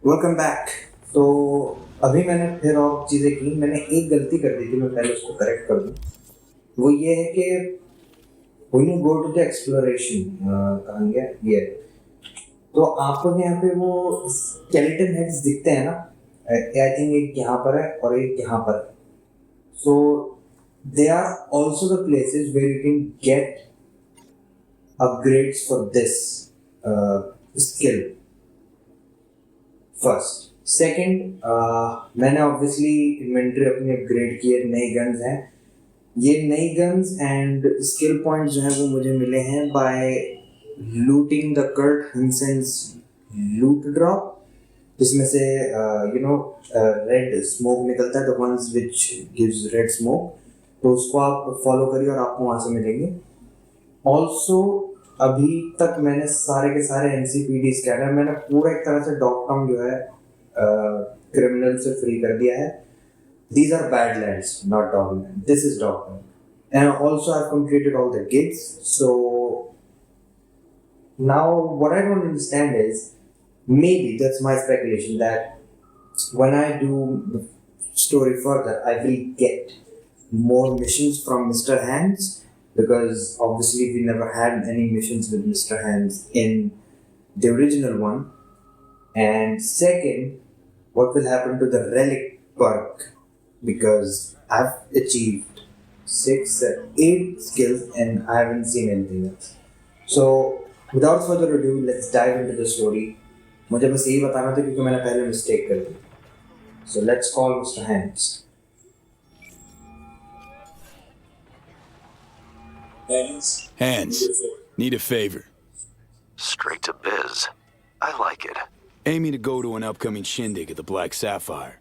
Welcome back. तो अभी मैंने फिर और चीज़ें की। मैंने एक गलती कर दी थी, मैं पहले उसको करेक्ट कर दूँ। वो ये है कि when you go to the exploration, कहाँ गया ये, तो आपको यहाँ पे वो skeleton heads दिखते हैं ना। आई थिंक एक यहाँ पर है और एक यहाँ पर है। So they are also the places where you can get upgrades for this skill. First second, मैंने ऑब्वियसली इन्वेंटरी अपनी अपग्रेड की है, नई गन्स हैं। ये नई गन्स एंड स्किल पॉइंट्स जो हैं वो मुझे मिले हैं बाय लूटिंग द कर्ट हंसेंस लूट ड्रॉप, जिसमें से रेड स्मोक निकलता है, the ones which gives red smoke. तो उसको आप फॉलो करिए और आपको वहाँ से मिलेंगे। ऑल्सो अभी तक मैंने सारे के सारे एनसीपीडी स्कैनर, मैंने पूरा एक तरह से डॉगटाउन जो है क्रिमिनल से फ्री कर दिया है। These are badlands, not dogland. This is dogland. And also I've completed all the gigs. So now what I don't understand is, maybe that's my speculation, that when I do the story further, I will get more missions from Mr. Hands, because obviously we never had any missions with Mr. Hands in the original one. And second, what will happen to the relic perk, because I've achieved 8 skills and I haven't seen anything else. So without further ado, let's dive into the story. मुझे बस यही बताना था क्योंकि मैंने पहले mistake कर दी. So let's call Mr. Hands. Hands, need a favor. Straight to biz. I like it. Aiming to go to an upcoming shindig at the Black Sapphire.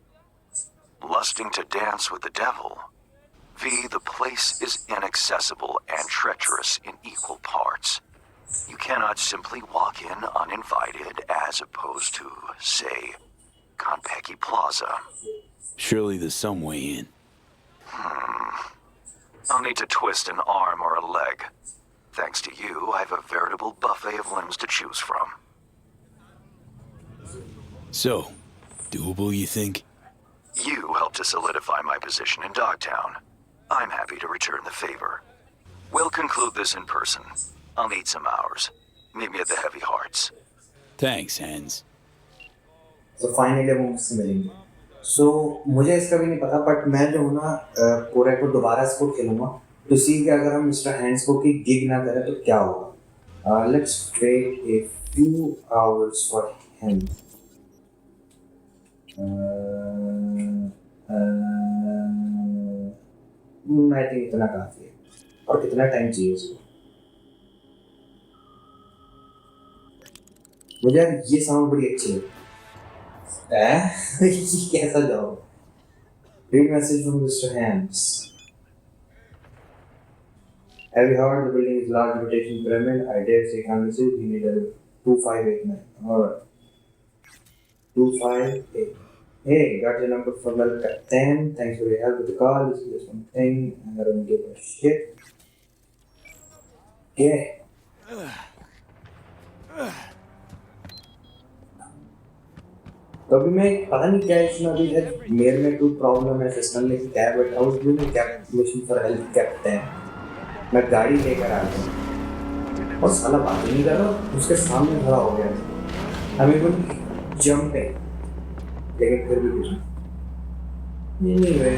Lusting to dance with the devil. V, the place is inaccessible and treacherous in equal parts. You cannot simply walk in uninvited as opposed to, say, Konpeki Plaza. Surely there's some way in. I'll need to twist an arm or a leg. Thanks to you, I have a veritable buffet of limbs to choose from. So, doable, you think? You helped to solidify my position in Dogtown. I'm happy to return the favor. We'll conclude this in person. I'll need some hours. Meet me at the Heavy Hearts. Thanks, Hands. So finally वो मुझसे मिलेंगे. So मुझे इसका भी नहीं पता, but मैं जो हूँ ना पूरे को दोबारा इसको खेलूँगा तो सी कि अगर हम मिस्टर हैंड्स को की गिग ना करें तो क्या होगा. Let's wait a few hours for him. I think इतना काफी है. और कितना टाइम चाहिए उसको. मुझे यार ये साउंड बड़ी अच्छी है. ये कैसा job. Read message from Mr. Hands. Have you heard the building is large rotation pyramid? I dare say can message. We need a 2589. Alright. 258. Hey, got your number from El Captain. Thanks for your help with the call. This is just one thing. I don't give a shit. Okay. तो अभी मैं पता नहीं क्या इसमें अभी है, मेरे में कोई प्रॉब्लम है सिस्टम में. कैब हाउस में cab mission for help captain. मैं गाड़ी लेकर आ गया और साला बात नहीं कर रहा, उसके सामने खड़ा हो गया. हमें कोई जंप है लेकिन फिर भी कुछ नहीं हुए.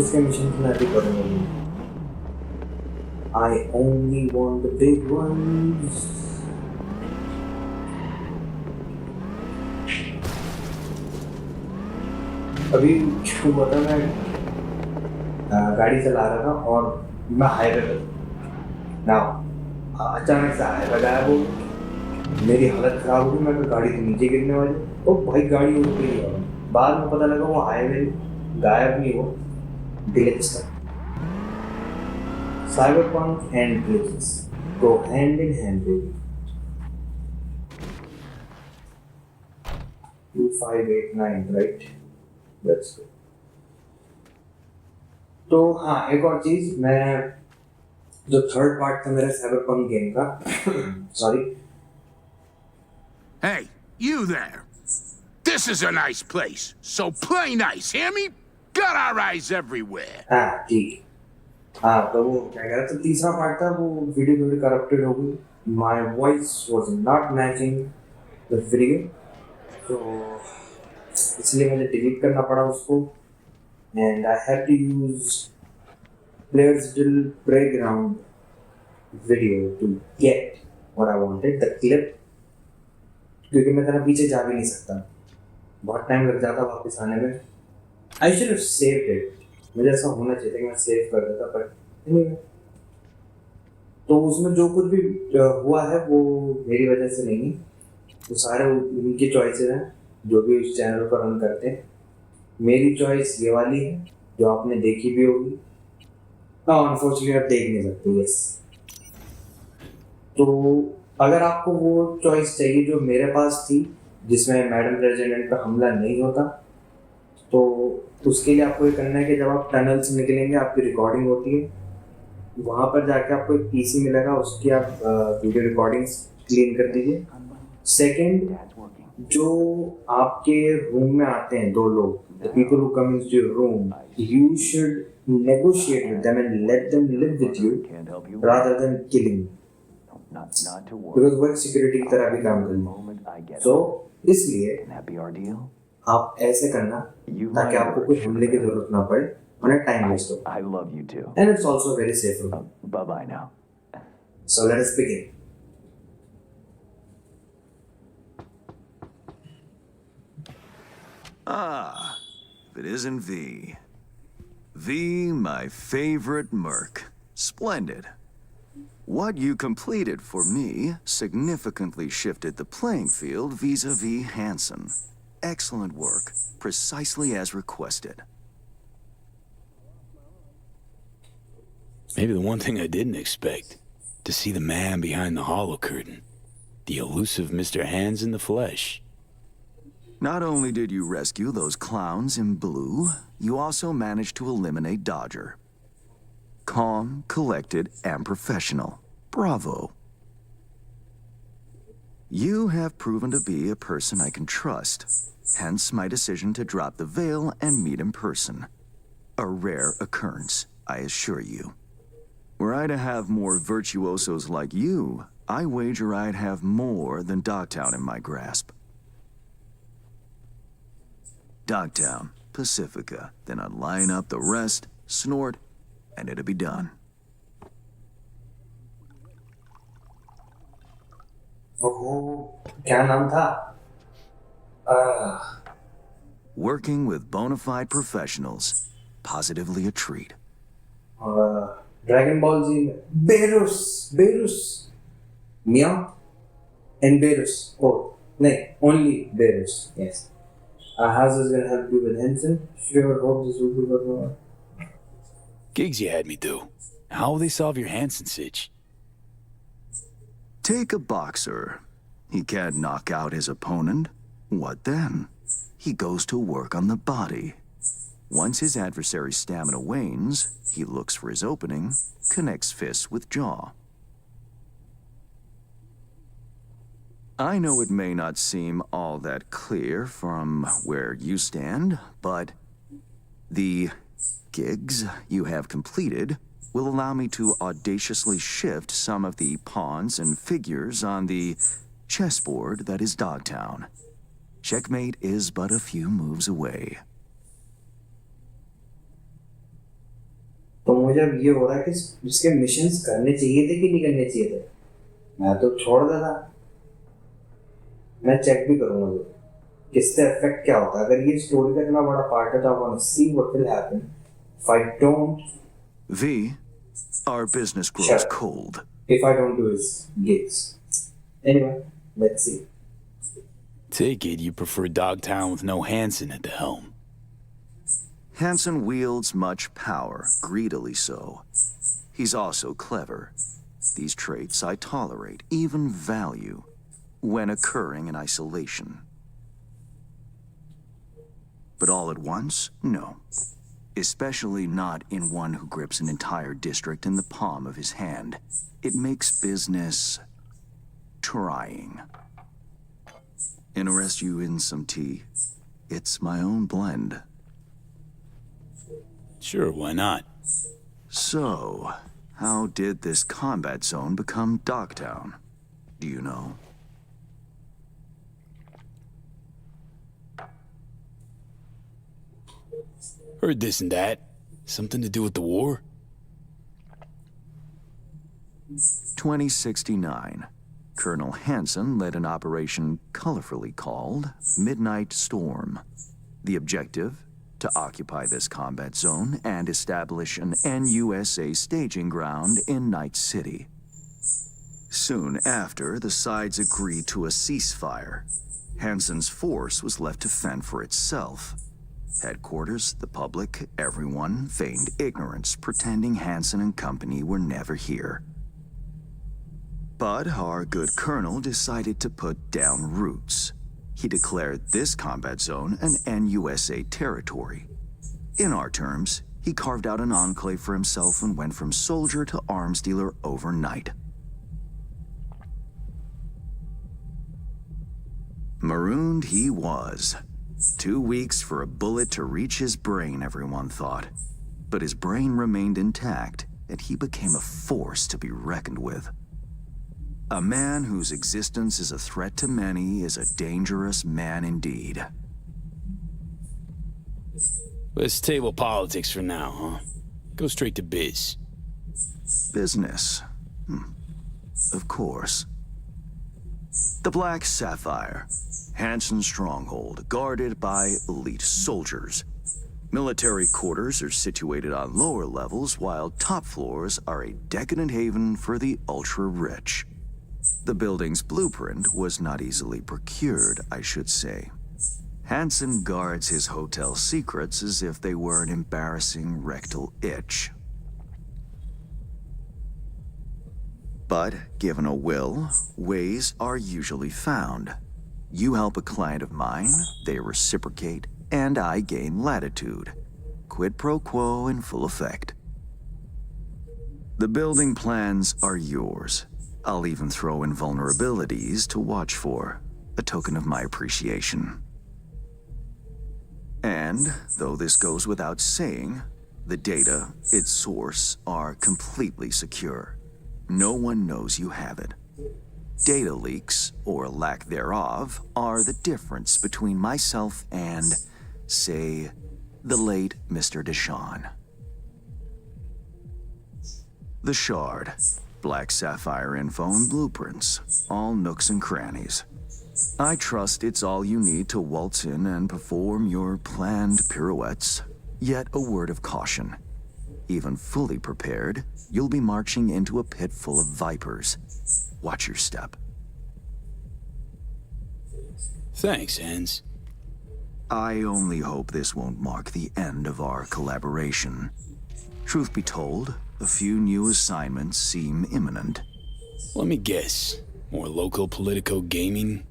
उसके मिशन को मैं भी करूँगा. I only want the big ones. अभी क्यों पता, मैं गाड़ी चला रहा था और मैं हाईवे पर ना अचानक से हाईवे गायब हो. मेरी हालत खराब हो गई. मैं गाड़ी से नीचे गिरने वाली. ओ भाई गाड़ी उड़ गई. बाद में पता लगा वो हाईवे गायब नहीं, वो ग्लिच था. Cyberpunk and glitches go hand in hand, baby. 2589, right? That's good. तो हाँ, एक और चीज, मैं जो थर्ड पार्ट था मेरा साइबरपंक गेम का sorry. Hey, You there. This is a nice place, so play nice, hear me? Got our eyes everywhere. हाँ ठीक हाँ तो वो क्या कह रहा था तीसरा पार्ट था वो वीडियो थोड़ी करप्टेड हो गई my voice was not matching the video तो इसलिए मुझे डिलीट करना पड़ा उसको and I have to use players dill background video to get what I wanted the clip क्योंकि मैं तेरा पीछे जा भी नहीं सकता बहुत टाइम लग जाता वापस आने में I should have saved it मुझे ऐसा होना चाहिए था कि मैं सेव कर देता पर anyway, तो उसमें जो कुछ भी हुआ है वो मेरी वजह से नहीं वो सारे उनकी चॉइसेस हैं जो भी उस चैनल पर रन करते हैं मेरी चॉइस ये वाली है जो आपने देखी भी होगी हाँ अनफॉर्चुनेटली आप देख नहीं सकते यस तो अगर आपको वो चॉइस चाहिए जो मेरे पास थी जिसमें मैडम प्रेसिडेंट पर हमला नहीं होता तो उसके लिए आपको ये करना है कि जब आप टनल से निकलेंगे आपकी रिकॉर्डिंग होती है वहाँ पर जाके आपको एक पीसी मिलेगा उसकी आप वीडियो रिकॉर्डिंग्स क्लीन कर दीजिए सेकंड जो आपके रूम में आते हैं दो लोग the people who come into your room you should negotiate with them and let them live with you rather than killing because वो एक सिक्योरिटी की तरह भी काम करते हैं सो इसलिए आप ऐसे करना ताकि आपको कोई हमले की जरूरत ना पड़े और टाइम वेस्ट हो I love you too. and it's also very safe for me. Bye bye now. So let us begin. Ah, if it isn't V. V, my favorite merc. Splendid. What you completed for me significantly shifted the playing field vis-a-vis Hansen. Excellent work, precisely as requested. Maybe the one thing I didn't expect, to see the man behind the hollow curtain. The elusive Mr. Hands in the flesh. Not only did you rescue those clowns in blue, you also managed to eliminate Dodger. Calm, collected, and professional. Bravo. You have proven to be a person I can trust, hence my decision to drop the veil and meet in person. A rare occurrence, I assure you. Were I to have more virtuosos like you, I wager I'd have more than Dogtown in my grasp. Dogtown, Pacifica, then I'd line up the rest, snort, and it'd be done. क्या नाम था Working with bona fide professionals, positively a treat. Dragon Ball Z में Beerus Mia and बेरुस ओ नहीं only बेरुस yes how's this gonna help you with Henson sure hope this will be good Gigs you had me do. How will they solve your Hansen sitch? Take a boxer. He can't knock out his opponent. What then? He goes to work on the body. Once his adversary's stamina wanes, he looks for his opening, connects fists with jaw. I know it may not seem all that clear from where you stand, but the gigs you have completed will allow me to audaciously shift some of the pawns and figures on the chessboard that is Dogtown. Checkmate is but a few moves away. तो मुझे अब ये हो रहा है कि इसके missions करने चाहिए थे कि नहीं करने चाहिए थे मैं तो छोड़ देता मैं चेक भी करूंगा तो किससे इफेक्ट क्या होता है अगर ये स्टोरी का इतना बड़ा पार्ट है तो I want to see what will happen if I don't V, our business grows cold. If I don't do his gigs. Anyway, let's see. Take it you prefer Dogtown with no Hansen at the helm. Hansen wields much power, greedily so. He's also clever. These traits I tolerate, even value, when occurring in isolation. But all at once? No. Especially not in one who grips an entire district in the palm of his hand. It makes business trying. Interest you in some tea? It's my own blend. Sure, why not? So, how did this combat zone become Dogtown? Do you know? Heard this and that. Something to do with the war? 2069. Colonel Hansen led an operation colorfully called Midnight Storm. The objective? To occupy this combat zone and establish an NUSA staging ground in Night City. Soon after, the sides agreed to a ceasefire. Hansen's force was left to fend for itself. Headquarters, the public, everyone feigned ignorance, pretending Hansen and company were never here. But our good colonel decided to put down roots. He declared this combat zone an NUSA territory. In our terms, he carved out an enclave for himself and went from soldier to arms dealer overnight. Marooned he was. 2 weeks for a bullet to reach his brain, everyone thought. But his brain remained intact, and he became a force to be reckoned with. A man whose existence is a threat to many is a dangerous man indeed. Let's table politics for now, huh? Go straight to biz. Business. Of course. The Black Sapphire. Hansen's stronghold, guarded by elite soldiers. Military quarters are situated on lower levels, while top floors are a decadent haven for the ultra-rich. The building's blueprint was not easily procured, I should say. Hansen guards his hotel secrets as if they were an embarrassing rectal itch. But, given a will, ways are usually found. You help a client of mine, they reciprocate, and I gain latitude. Quid pro quo in full effect. The building plans are yours. I'll even throw in vulnerabilities to watch for, a token of my appreciation. And, though this goes without saying, the data, its source, are completely secure. No one knows you have it. Data leaks, or lack thereof, are the difference between myself and, say, the late Mr. Deshawn. The Shard. Black Sapphire info and blueprints, all nooks and crannies. I trust it's all you need to waltz in and perform your planned pirouettes. Yet a word of caution. Even fully prepared, you'll be marching into a pit full of vipers. Watch your step. Thanks, Hans. I only hope this won't mark the end of our collaboration. Truth be told, a few new assignments seem imminent. Let me guess. More local politico gaming?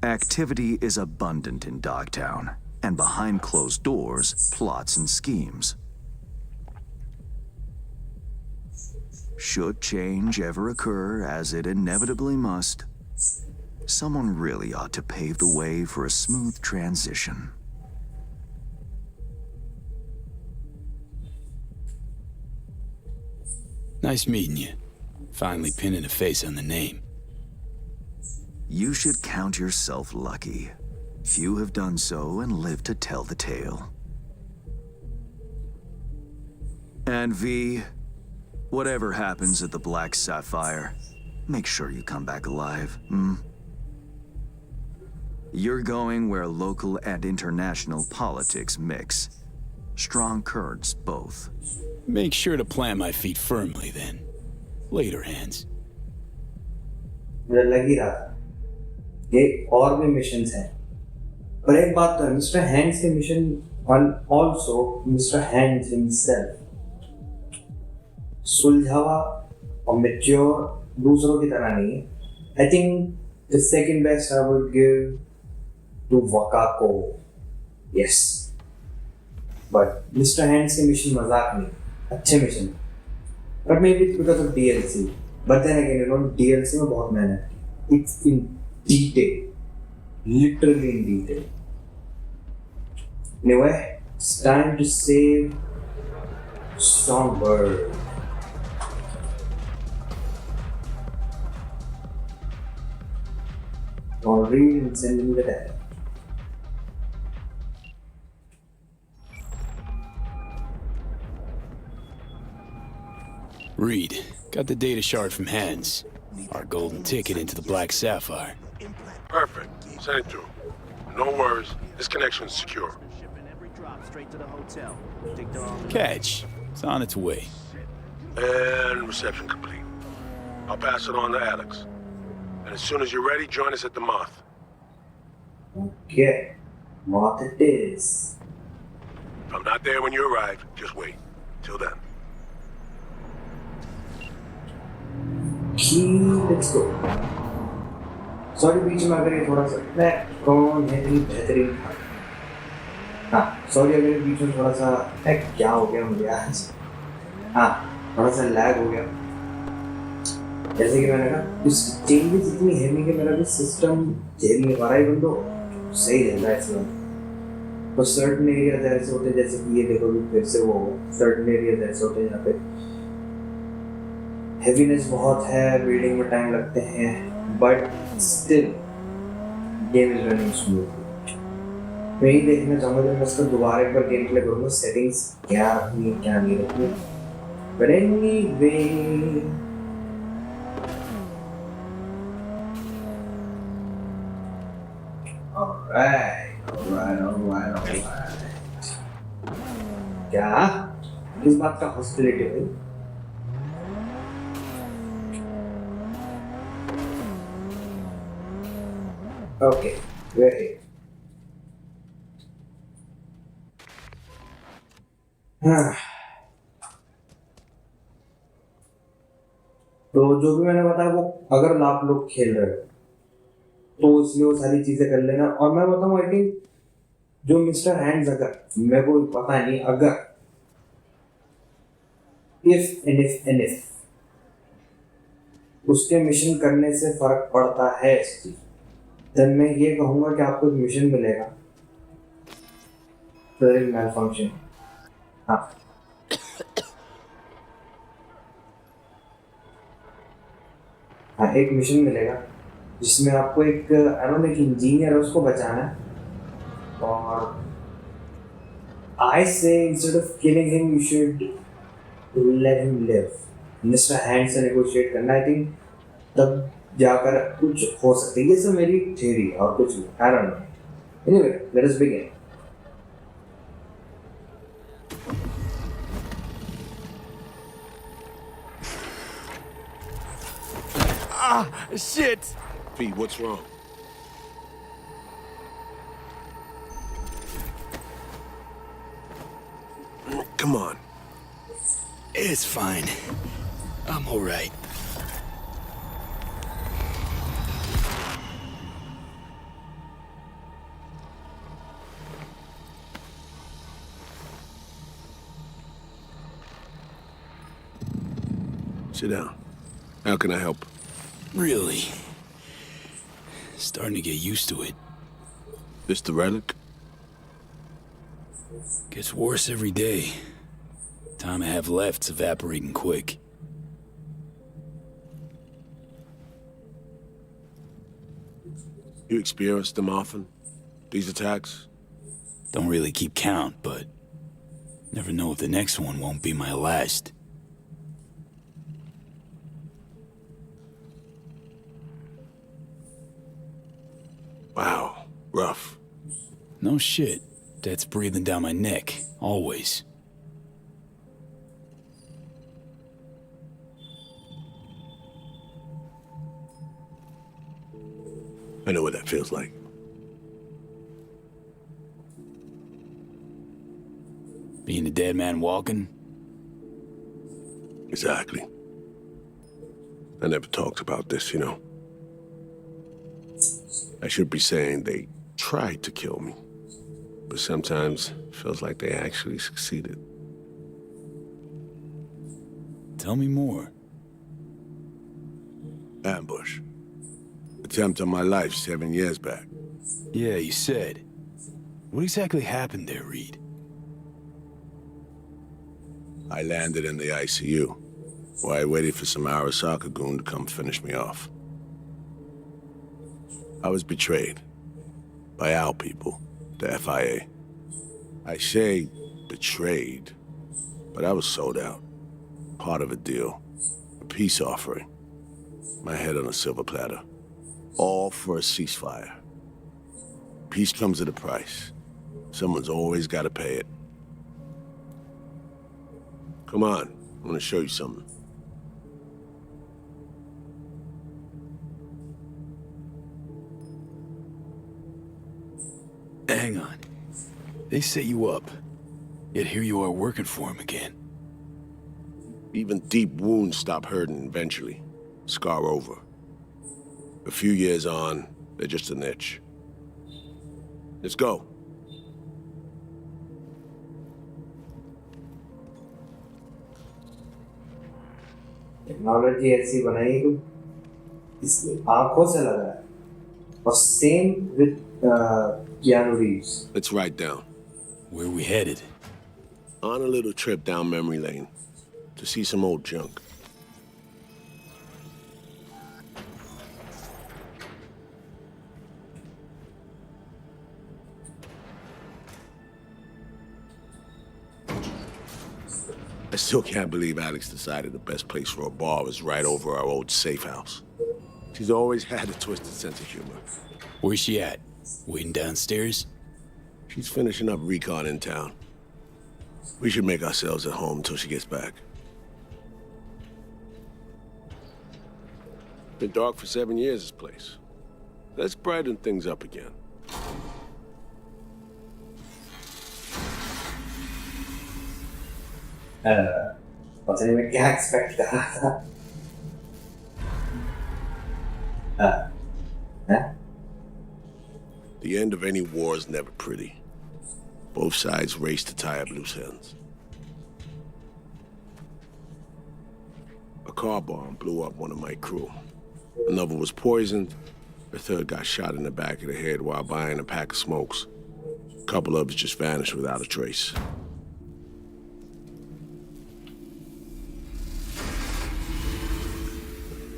Activity is abundant in Dogtown, and behind closed doors, plots and schemes. Should change ever occur, as it inevitably must, someone really ought to pave the way for a smooth transition. Nice meeting you. Finally pinning a face on the name. You should count yourself lucky. Few have done so and lived to tell the tale. And V, whatever happens at the Black Sapphire, make sure you come back alive, You're going where local and international politics mix. Strong currents, both. Make sure to plant my feet firmly, then. Later, Hans. मुझे लग ही रहा था ये और भी missions हैं, पर एक बात तो है, मिस्टर हैंड्स के मिशन और ऑल्सो मिस्टर हैंड्स हिमसेल्फ सुलझावा और मैच्योर दूसरों की तरह नहीं है. I think the second best I would give to Wakako. Yes, but Mister Hands के मिशन मजाक नहीं, अच्छे mission. But maybe because of DLC. But then again, DLC में बहुत मेहनत. It's in detail. literally in detail. Anyway, it's time to save Songbird. Or read and send him the data. Reed, got the data shard from Hans. Our golden ticket into the Black Sapphire. Perfect. Send it through. No worries. This connection's secure. Catch. It's on its way. And reception complete. I'll pass it on to Alex. And as soon as you're ready, join us at the Moth. Okay, what it is. If I'm not there when you arrive, just wait. Till then. Let's go. Sorry बीच में अगर ये थोड़ा सा मैं कौन है इतनी बेहतरीन था हाँ सॉरी अगर ये बीच में थोड़ा सा क्या हो गया मुझे आज हाँ थोड़ा सा लैग हो गया जैसे कि मैंने कहा इस चेंजेस इतनी हैवी कि मेरा भी सिस्टम झेल नहीं पा रहा है इवन तो सही रहता है इसमें तो सर्टन एरियाज ऐसे होते हैं जैसे कि ये देखो भी फिर से वो सर्टन एरियाज ऐसे होते हैं जहाँ पे हेवीनेस बहुत है बिल्डिंग में टाइम लगते हैं but still game is running smoothly मैं ही देखना चाहूँगा जब मैं इसका दोबारा एक बार गेम प्ले करूँगा सेटिंग्स क्या रखनी क्या नहीं रखनी बट एनीवे alright क्या किस बात का हॉस्टिलिटी है Okay, we're here. तो जो भी मैंने बताया वो अगर आप लोग खेल रहे हो तो इसलिए वो सारी चीजें कर लेना और मैं बताऊँ आई थिंक जो मिस्टर हैंड्स अगर मेरे को पता नहीं अगर इफ उसके मिशन करने से फर्क पड़ता है इस चीज then मैं ये कहूँगा कि आपको एक मिशन मिलेगा malfunction हाँ हाँ एक मिशन मिलेगा जिसमें आपको एक एक इंजीनियर है उसको बचाना है और I say instead of killing him you should let him live mister hand से नेगोशिएट करना I think तब जाकर कुछ हो सकता है ये सब मेरी थ्योरी और कुछ नहीं I don't know anyway let us begin Shit! Pete, what's wrong? Come on. It's fine. I'm alright. Sit down. How can I help? Really? Starting to get used to it. This the relic? Gets worse every day. Time I have left's evaporating quick. You experience them often? These attacks? Don't really keep count, but never know if the next one won't be my last. Wow, rough. No shit. Death's breathing down my neck, always. I know what that feels like. Being a dead man walking? Exactly. I never talked about this, you know. I should be saying they tried to kill me. But sometimes it feels like they actually succeeded. Tell me more. Ambush. Attempt on my life 7 years back. Yeah, you said. What exactly happened there, Reed? I landed in the ICU, while I waited for some Arasaka goon to come finish me off. I was betrayed by our people, the FIA. I say betrayed, but I was sold out. Part of a deal, a peace offering. My head on a silver platter. All for a ceasefire. Peace comes at a price. Someone's always got to pay it. Come on, I want to show you something. Hang on. They set you up, yet here you are working for him again. Even deep wounds stop hurting eventually. Scar over. A few years on, they're just an itch. Let's go. Technology ऐसी बनाई कि इसकी आंखों से लग रहा है और same with Keanu Reeves. Let's write down. Where we headed? On a little trip down memory lane to see some old junk. I still can't believe Alex decided the best place for a bar was right over our old safe house. She's always had a twisted sense of humor. Where's she at? Waiting downstairs? She's finishing up recon in town. We should make ourselves at home until she gets back. Been dark for 7 years, this place. Let's brighten things up again. पता नहीं मैं क्या expect कर रहा था हैं? The end of any war is never pretty. Both sides race to tie up loose ends. A car bomb blew up one of my crew. Another was poisoned. The third got shot in the back of the head while buying a pack of smokes. A couple others just vanished without a trace.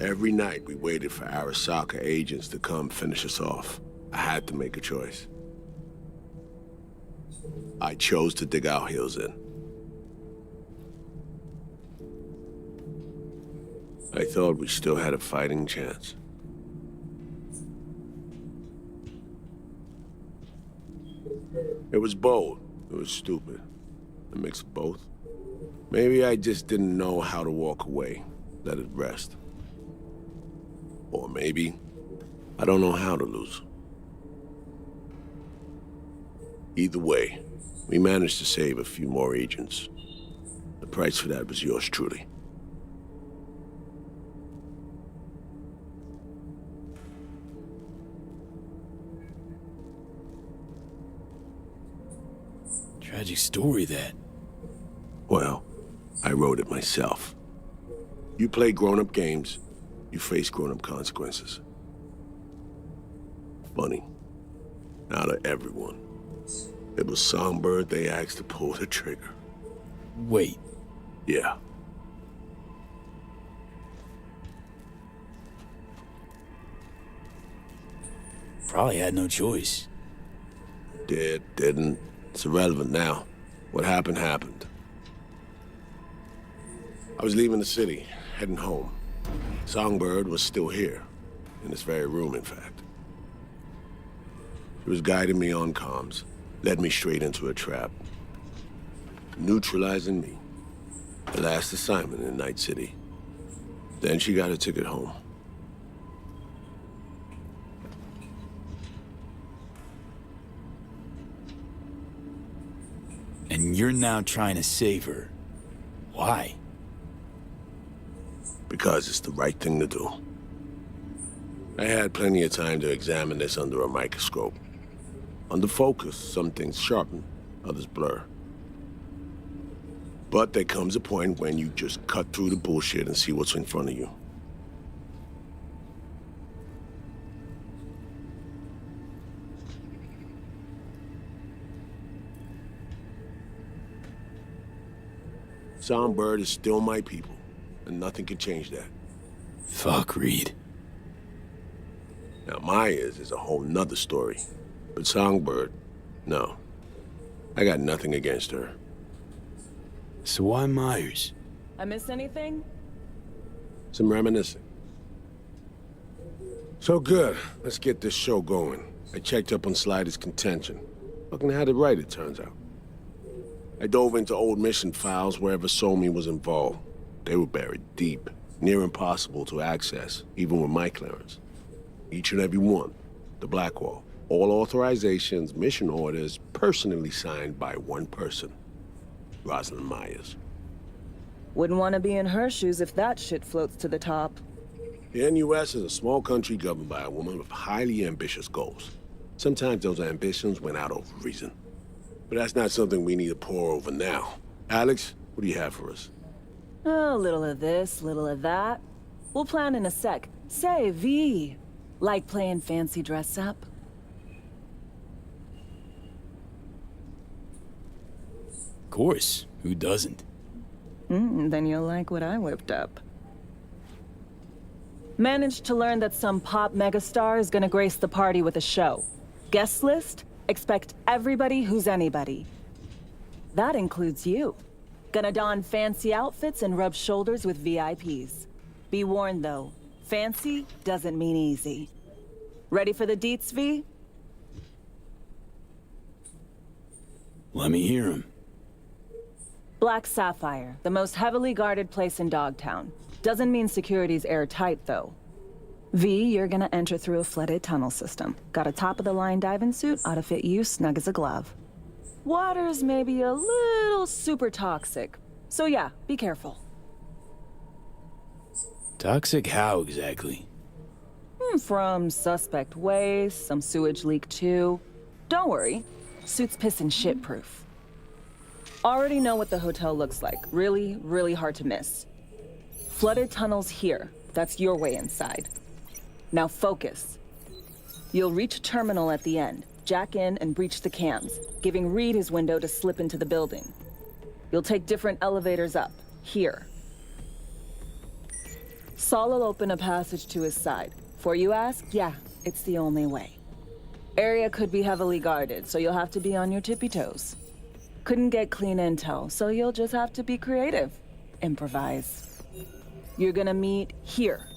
Every night we waited for Arasaka agents to come finish us off. I had to make a choice. I chose to dig our heels in. I thought we still had a fighting chance. It was bold. It was stupid. A mix of both. Maybe I just didn't know how to walk away, let it rest. Or maybe I don't know how to lose. Either way, we managed to save a few more agents. The price for that was yours truly. Tragic story, that. Well, I wrote it myself. You play grown-up games, you face grown-up consequences. Funny. Out of everyone, it was Songbird they asked to pull the trigger. Wait. Yeah. Probably had no choice. Didn't. It's irrelevant now. What happened, happened. I was leaving the city, heading home. Songbird was still here. In this very room, in fact. She was guiding me on comms. Led me straight into a trap. Neutralizing me. The last assignment in Night City. Then she got a ticket home. And you're now trying to save her. Why? Because it's the right thing to do. I had plenty of time to examine this under a microscope. Under focus, some things sharpen, others blur. But there comes a point when you just cut through the bullshit and see what's in front of you. Songbird is still my people, and nothing can change that. Fuck Reed. Now, Myers is a whole nother story. But Songbird, no. I got nothing against her. So why Myers? I miss anything? Some reminiscing. So good. Let's get this show going. I checked up on Slider's contention. Fucking had it right, it turns out. I dove into old mission files wherever Somi was involved. They were buried deep, near impossible to access, even with my clearance. Each and every one. The Blackwall. All authorizations, mission orders, personally signed by one person. Rosalind Myers. Wouldn't want to be in her shoes if that shit floats to the top. The NUS is a small country governed by a woman with highly ambitious goals. Sometimes those ambitions went out of reason. But that's not something we need to pour over now. Alex, what do you have for us? A little of this, little of that. We'll plan in a sec. Say, V, like playing fancy dress up? Of course, who doesn't? Then you'll like what I whipped up. Managed to learn that some pop megastar is gonna grace the party with a show. Guest list? Expect everybody who's anybody. That includes you. Gonna don fancy outfits and rub shoulders with VIPs. Be warned though, fancy doesn't mean easy. Ready for the deets, V? Let me hear him. Black Sapphire, the most heavily guarded place in Dogtown. Doesn't mean security's airtight, though. V, you're gonna enter through a flooded tunnel system. Got a top-of-the-line diving suit, ought to fit you snug as a glove. Water's maybe a little super toxic. So yeah, be careful. Toxic how exactly? From suspect waste, some sewage leak too. Don't worry, suit's piss and shit proof. Already know what the hotel looks like. Really, really hard to miss. Flooded tunnels here. That's your way inside. Now focus. You'll reach a terminal at the end. Jack in and breach the cams, giving Reed his window to slip into the building. You'll take different elevators up. Here. Saul will open a passage to his side. Before you ask, yeah, it's the only way. Area could be heavily guarded, so you'll have to be on your tippy toes. Couldn't get clean intel, so you'll just have to be creative. Improvise. You're gonna meet here.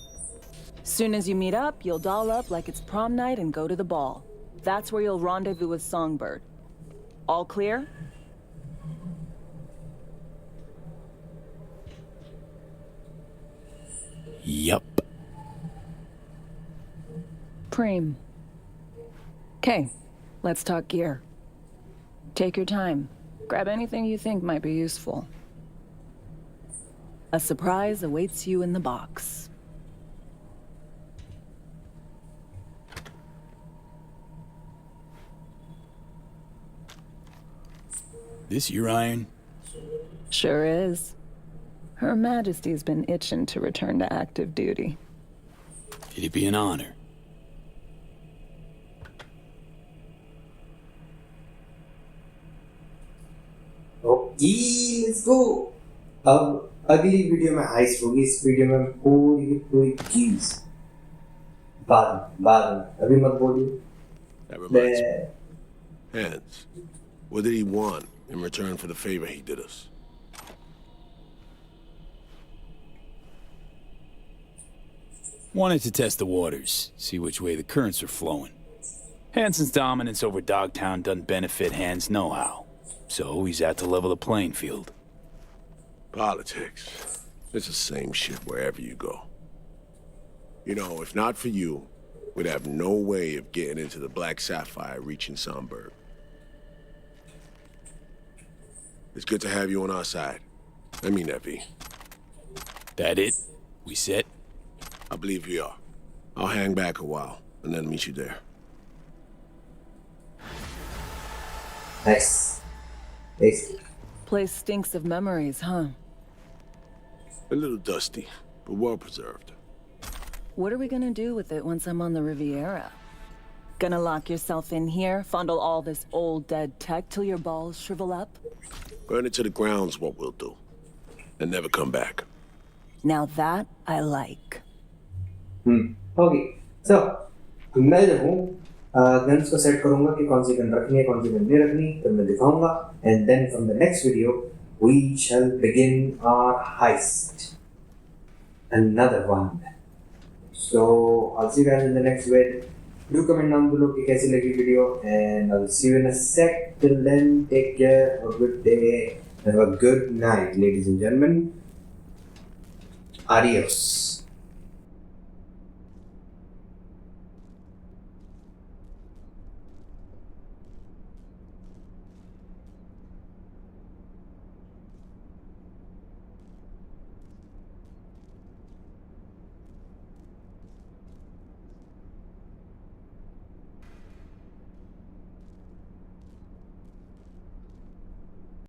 Soon as you meet up, you'll doll up like it's prom night and go to the ball. That's where you'll rendezvous with Songbird. All clear? Yup. Preem. Okay, let's talk gear. Take your time. Grab anything you think might be useful. A surprise awaits you in the box. This your iron? Sure is. Her Majesty's been itching to return to active duty. It'd be an honor. Okay let's go. अब अगली video में heist होगी। इस video में पूरी की पूरी keys बाद में अभी मत बोलिए। That reminds me. Hans, what did he want in return for the favor he did us? Wanted to test the waters, see which way the currents are flowing. Hansen's dominance over Dogtown doesn't benefit Hans no-how, so he's out to level the playing field. Politics. It's the same shit wherever you go. You know, if not for you, we'd have no way of getting into the Black Sapphire reaching Songbird. It's good to have you on our side. I mean that, V. That it? We set? I believe we are. I'll hang back a while, and then meet you there. Nice. Nice. Place stinks of memories, huh? A little dusty, but well preserved. What are we gonna do with it once I'm on the Riviera? Gonna lock yourself in here, fondle all this old dead tech till your balls shrivel up? Burn it to the ground's what we'll do. and never come back. Now that I like. Okay, so मैं जो हूँ guns को set करूँगा कि कौन सी gun रखनी है कौन सी गन नहीं रखनी, तो मैं दिखाऊंगा, and then from the next video we shall begin our heist, another one. So I'll see you guys in the next video. Do comment down below कि कैसी लगी video, and I'll see you in a sec. Till then, take care, have a good day, have a good night, ladies and gentlemen. Adios.